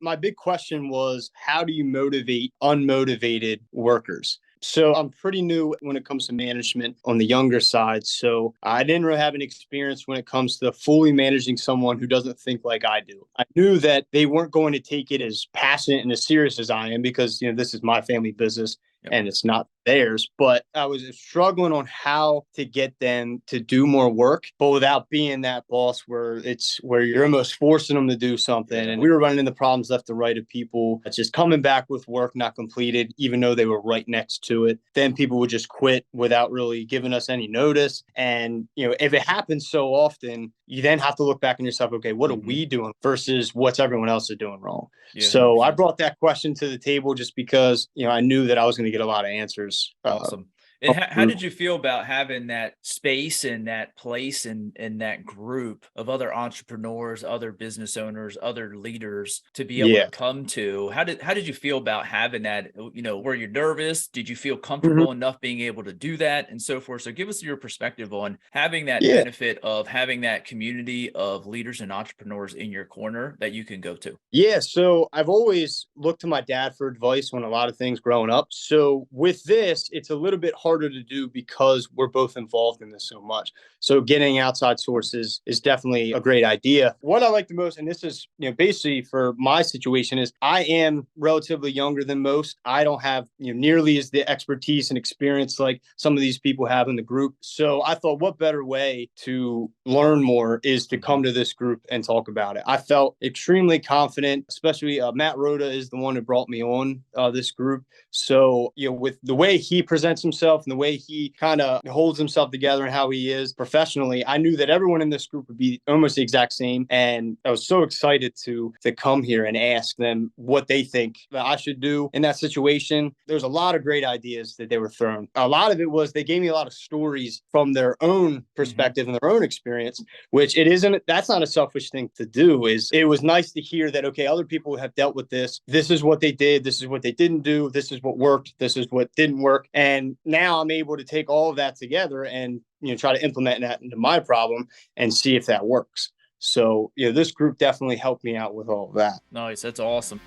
my big question was, how do you motivate unmotivated workers? So I'm pretty new when it comes to management on the younger side. So I didn't really have any experience when it comes to fully managing someone who doesn't think like I do. I knew that they weren't going to take it as passionate and as serious as I am because, this is my family business Yep. and it's not theirs. But I was struggling on how to get them to do more work, but without being that boss where you're almost forcing them to do something. Yeah. And we were running into problems left and right of people just coming back with work not completed, even though they were right next to it. Then people would just quit without really giving us any notice. And, if it happens so often, you then have to look back on yourself, okay, what are Hmm. we doing versus what's everyone else is doing wrong? Yeah, So I 100%. brought that question to the table just because, I knew that I was going to get a lot of answers. Awesome. And how did you feel about having that space and that place and that group of other entrepreneurs, other business owners, other leaders to be able to Yeah. come to? How did you feel about having that? Were you nervous? Did you feel Mhm. comfortable enough being able to do that and so forth? So give us your perspective on having that Yeah. benefit of having that community of leaders and entrepreneurs in your corner that you can go to. Yeah, so I've always looked to my dad for advice on a lot of things growing up. So with this, it's a little bit harder to do because we're both involved in this so much. So getting outside sources is definitely a great idea. What I like the most, and this is, basically for my situation, is I am relatively younger than most. I don't have, nearly as the expertise and experience like some of these people have in the group. So I thought, what better way to learn more is to Mhm. come to this group and talk about it. I felt extremely confident, especially Matt Rhoda is the one who brought me on this group. So, with the way he presents himself and the way he kind of holds himself together and how he is professionally, I knew that everyone in this group would be almost the exact same. And I was so excited to come here and ask them what they think that I should do in that situation. There's a lot of great ideas that they were thrown. A lot of it was they gave me a lot of stories from their own Mhm. perspective and their own experience, which that's not a selfish thing to do. Is it was nice to hear that, okay, other people have dealt with this. This is what they did. This is what they didn't do. This is what worked. This is what didn't work. And now I'm able to take all of that together and, try to implement that into my problem and see if that works. So, this group definitely helped me out with all of that. Nice. That's awesome.